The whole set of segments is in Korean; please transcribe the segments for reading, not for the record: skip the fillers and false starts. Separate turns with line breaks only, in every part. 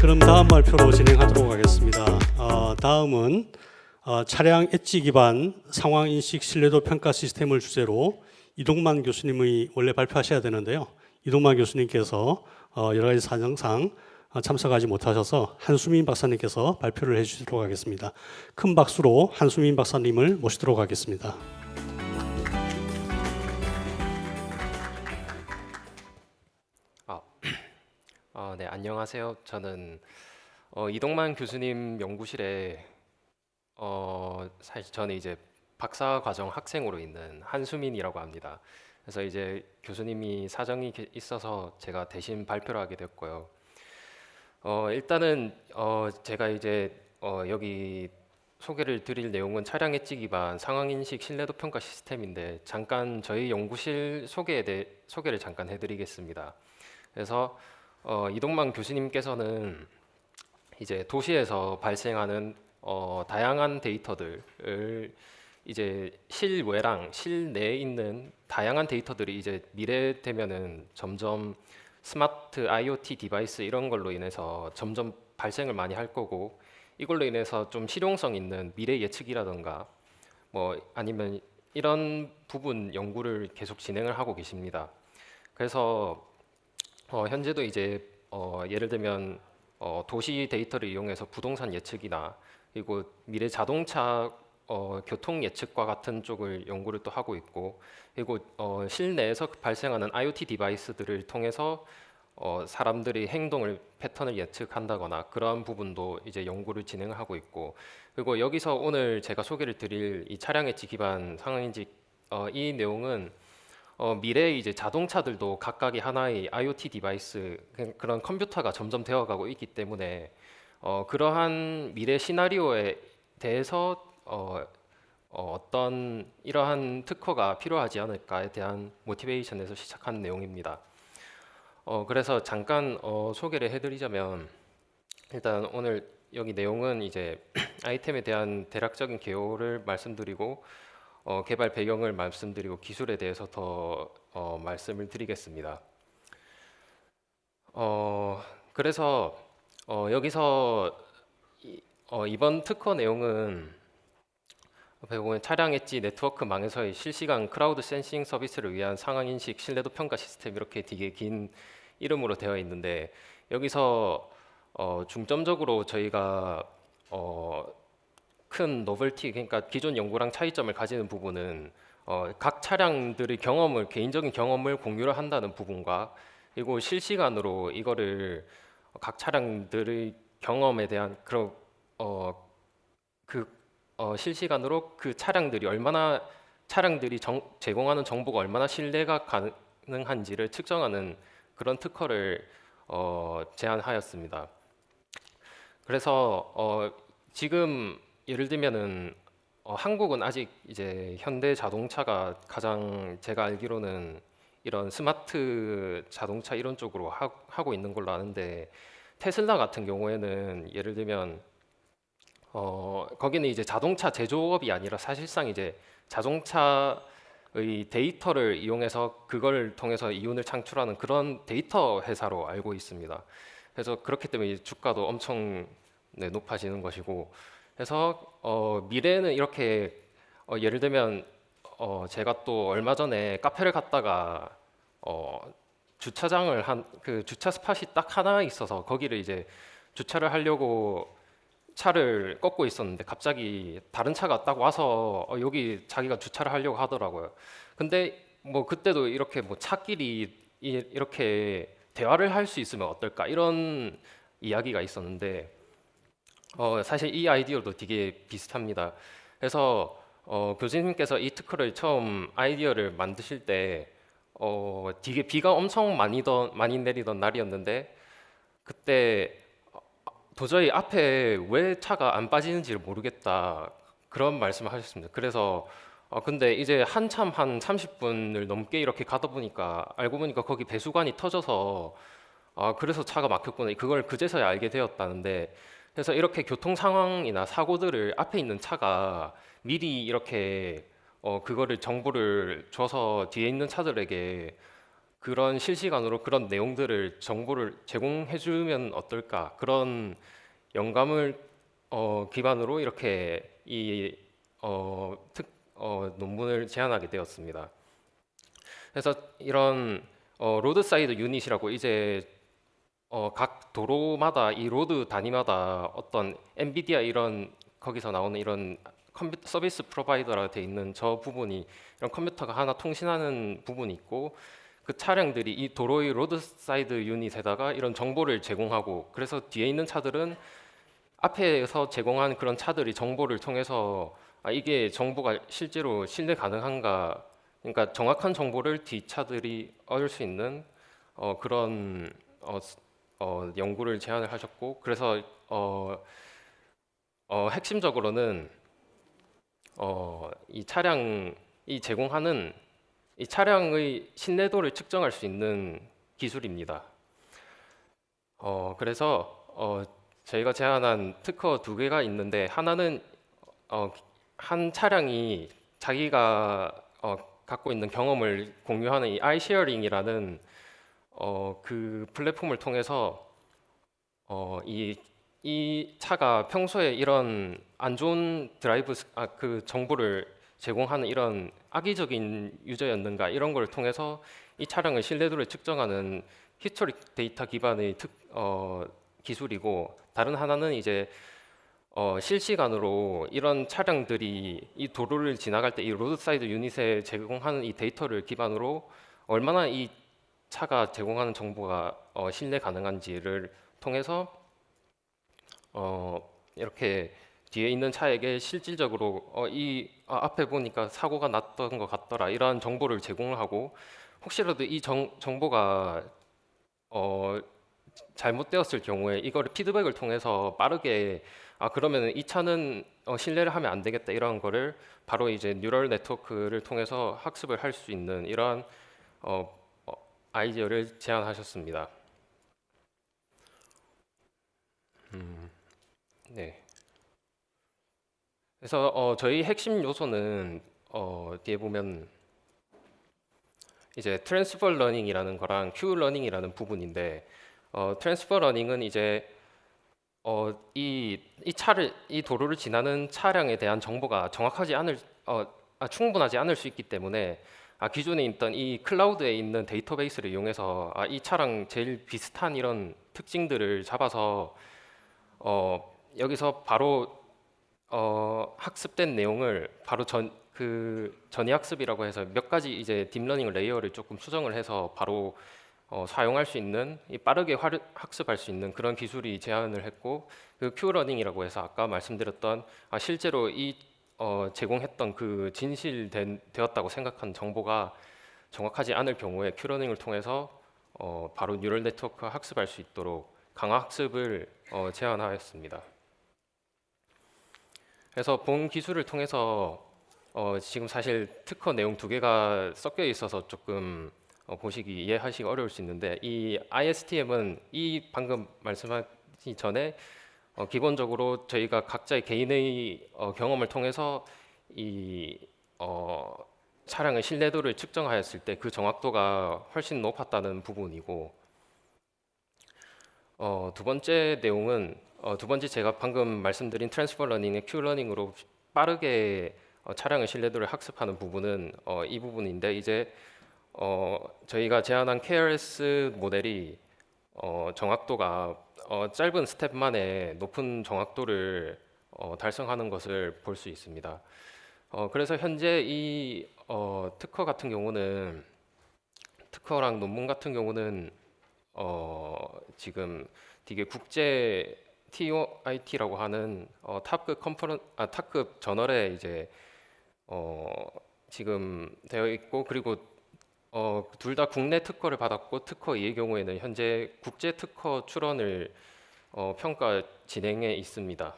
그럼 다음 발표로 진행하도록 하겠습니다. 다음은 차량 엣지 기반 상황 인식 신뢰도 평가 시스템을 주제로 이동만 교수님이 원래 발표하셔야 되는데요. 이동만 교수님께서 여러 가지 사정상 참석하지 못하셔서 한수민 박사님께서 발표를 해주시도록 하겠습니다. 큰 박수로 한수민 박사님을 모시도록 하겠습니다.
네, 안녕하세요. 저는 이동만 교수님 연구실에 사실 저는 이제 박사 과정 학생으로 있는 한수민이라고 합니다. 그래서 이제 교수님이 사정이 있어서 제가 대신 발표를 하게 됐고요. 일단은 제가 이제 여기 소개를 드릴 내용은 차량 엣지 기반 상황 인식 신뢰도 평가 시스템인데 잠깐 저희 연구실 소개를 잠깐 해드리겠습니다. 그래서 이동만 교수님께서는 이제 도시에서 발생하는 다양한 데이터들을 이제 실외랑 실내에 있는 다양한 데이터들이 이제 미래 되면은 점점 스마트 IoT 디바이스 이런 걸로 인해서 점점 발생을 많이 할 거고, 이걸로 인해서 좀 실용성 있는 미래 예측이라던가 뭐 아니면 이런 부분 연구를 계속 진행을 하고 계십니다. 그래서 현재도 이제 예를 들면 도시 데이터를 이용해서 부동산 예측이나 그리고 미래 자동차 교통 예측과 같은 쪽을 연구를 또 하고 있고, 그리고 실내에서 발생하는 IoT 디바이스들을 통해서 사람들의 행동을 패턴을 예측한다거나 그러한 부분도 이제 연구를 진행을 하고 있고, 그리고 여기서 오늘 제가 소개를 드릴 이 차량 엣지 기반 상황인식 이 내용은 미래의 이제 자동차들도 각각의 하나의 IoT 디바이스 그런 컴퓨터가 점점 되어가고 있기 때문에 그러한 미래 시나리오에 대해서 어떤 이러한 특허가 필요하지 않을까에 대한 모티베이션에서 시작한 내용입니다. 그래서 잠깐 소개를 해드리자면, 일단 오늘 여기 내용은 이제 아이템에 대한 대략적인 개요를 말씀드리고 개발 배경을 말씀드리고 기술에 대해서 더 말씀을 드리겠습니다. 그래서 여기서 이번 특허 내용은 보면 차량 엣지 네트워크망에서의 실시간 크라우드 센싱 서비스를 위한 상황 인식 신뢰도 평가 시스템, 이렇게 되게 긴 이름으로 되어 있는데, 여기서 중점적으로 저희가 큰 노벨티, 그러니까 기존 연구랑 차이점을 가지는 부분은 각 차량들의 경험을, 개인적인 경험을 공유를 한다는 부분과, 그리고 실시간으로 이거를 각 차량들의 경험에 대한 그런 실시간으로 그 차량들이 제공하는 정보가 얼마나 신뢰가 가능한지를 측정하는 그런 특허를 제안하였습니다. 그래서 지금 예를 들면은 한국은 아직 이제 현대 자동차가 가장 제가 알기로는 이런 스마트 자동차 이런 쪽으로 하고 있는 걸로 아는데, 테슬라 같은 경우에는 예를 들면 거기는 이제 자동차 제조업이 아니라 사실상 이제 자동차의 데이터를 이용해서 그걸 통해서 이윤을 창출하는 그런 데이터 회사로 알고 있습니다. 그래서 그렇기 때문에 주가도 엄청 높아지는 것이고, 그래서 미래는 이렇게 예를 들면 제가 또 얼마 전에 카페를 갔다가 주차장을 그 주차 스팟이 딱 하나 있어서 거기를 이제 주차를 하려고 차를 꺾고 있었는데 갑자기 다른 차가 딱 와서 여기 자기가 주차를 하려고 하더라고요. 근데 뭐 그때도 이렇게 뭐 차끼리 이렇게 대화를 할 수 있으면 어떨까, 이런 이야기가 있었는데 사실 이 아이디어도 되게 비슷합니다. 그래서 교수님께서 이 특허를 처음 아이디어를 만드실 때 되게 비가 엄청 많이 내리던 날이었는데, 그때 도저히 앞에 왜 차가 안 빠지는지를 모르겠다, 그런 말씀을 하셨습니다. 그래서 근데 이제 한참 한 30분을 넘게 이렇게 가다 보니까 알고 보니까 거기 배수관이 터져서 그래서 차가 막혔구나, 그걸 그제서야 알게 되었다는데, 그래서 이렇게 교통 상황이나 사고들을 앞에 있는 차가 미리 이렇게 그거를 정보를 줘서 뒤에 있는 차들에게 그런 실시간으로 그런 내용들을 정보를 제공해주면 어떨까 그런 영감을 기반으로 이렇게 이 논문을 제안하게 되었습니다. 그래서 이런 로드사이드 유닛이라고 이제 각 도로마다 이 로드 단위마다 어떤 엔비디아 이런 거기서 나오는 이런 컴퓨터 서비스 프로바이더라 돼 있는 저 부분이 이런 컴퓨터가 하나 통신하는 부분이 있고 그 차량들이 이 도로의 로드사이드 유닛에다가 이런 정보를 제공하고 그래서 뒤에 있는 차들은 앞에서 제공한 그런 차들이 정보를 통해서 이게 정보가 실제로 신뢰 가능한가 그러니까 정확한 정보를 뒷차들이 얻을 수 있는 그런 연구를 제안을 하셨고 그래서 핵심적으로는 이 차량이 제공하는 이 차량의 신뢰도를 측정할 수 있는 기술입니다. 그래서 저희가 제안한 특허 두 개가 있는데 하나는 한 차량이 자기가 갖고 있는 경험을 공유하는 이 아이쉐어링이라는 그 플랫폼을 통해서 이 차가 평소에 이런 안 좋은 그 정보를 제공하는 이런 악의적인 유저였는가 이런 걸 통해서 이 차량의 신뢰도를 측정하는 히스토릭 데이터 기반의 기술이고 다른 하나는 이제 실시간으로 이런 차량들이 이 도로를 지나갈 때 이 로드사이드 유닛에 제공하는 이 데이터를 기반으로 얼마나 이 차가 제공하는 정보가 신뢰 가능한지를 통해서 이렇게 뒤에 있는 차에게 실질적으로 앞에 보니까 사고가 났던 것 같더라 이러한 정보를 제공을 하고 혹시라도 이 정보가 잘못되었을 경우에 이거를 피드백을 통해서 빠르게 그러면 이 차는 신뢰를 하면 안 되겠다 이런 거를 바로 이제 뉴럴 네트워크를 통해서 학습을 할 수 있는 이러한 아이디어를 제안하셨습니다. 네. 그래서 저희 핵심 요소는 뒤에 보면 이제 트랜스퍼 러닝이라는 거랑 큐 러닝이라는 부분인데 트랜스퍼 러닝은 이제 이 도로를 지나는 차량에 대한 정보가 충분하지 않을 수 있기 때문에 기존에 있던 이 클라우드에 있는 데이터베이스를 이용해서 이 차랑 제일 비슷한 이런 특징들을 잡아서 여기서 바로 학습된 내용을 바로 전이 학습이라고 해서 몇 가지 이제 딥러닝 레이어를 조금 수정을 해서 바로 사용할 수 있는 빠르게 학습할 수 있는 그런 기술이 제안을 했고 그 큐러닝이라고 해서 아까 말씀드렸던 실제로 제공했던 그 진실되었다고 생각한 정보가 정확하지 않을 경우에 큐러닝을 통해서 바로 뉴럴 네트워크 학습할 수 있도록 강화 학습을 제안하였습니다. 그래서 본 기술을 통해서 지금 사실 특허 내용 두 개가 섞여 있어서 조금 보시기 이해하시기 어려울 수 있는데 이 ISTM은 방금 말씀하기 전에 기본적으로 저희가 각자의 개인의 경험을 통해서 이 차량의 신뢰도를 측정하였을 때 그 정확도가 훨씬 높았다는 부분이고 두 번째 내용은 두 번째 제가 방금 말씀드린 트랜스퍼 러닝의 큐 러닝으로 빠르게 차량의 신뢰도를 학습하는 부분은 이 부분인데 이제 저희가 제안한 KRS 모델이 정확도가 짧은 스텝 만에 높은 정확도를 달성하는 것을 볼 수 있습니다. 그래서 현재 이 특허 같은 경우는 특허랑 논문 같은 경우는 지금 되게 국제 TOIT라고 하는 탑급 저널에 이제 지금 되어 있고 그리고 둘 다 국내 특허를 받았고 특허 2의 경우에는 현재 국제 특허 출원을 평가 진행에 있습니다.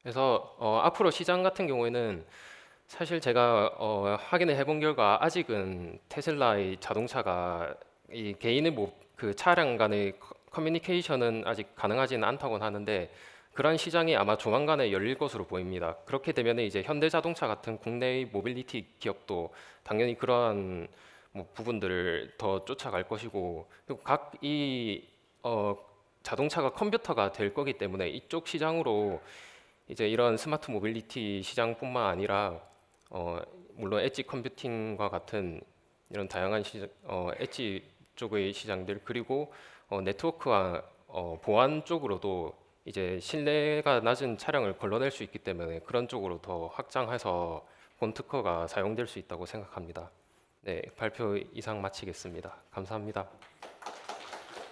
그래서 앞으로 시장 같은 경우에는 사실 제가 확인을 해본 결과 아직은 테슬라의 자동차가 이 개인의 그 차량 간의 커뮤니케이션은 아직 가능하지는 않다고 하는데 그러한 시장이 아마 조만간에 열릴 것으로 보입니다. 그렇게 되면 이제 현대자동차 같은 국내의 모빌리티 기업도 당연히 그러한 뭐 부분들을 더 쫓아갈 것이고, 그리고 자동차가 컴퓨터가 될 거기 때문에 이쪽 시장으로 이제 이런 스마트 모빌리티 시장뿐만 아니라 어, 물론 엣지 컴퓨팅과 같은 이런 다양한 엣지 쪽의 시장들, 그리고 네트워크와 보안 쪽으로도 이제 신뢰가 낮은 차량을 걸러낼 수 있기 때문에 그런 쪽으로 더 확장해서 본 특허가 사용될 수 있다고 생각합니다. 네, 발표 이상 마치겠습니다. 감사합니다.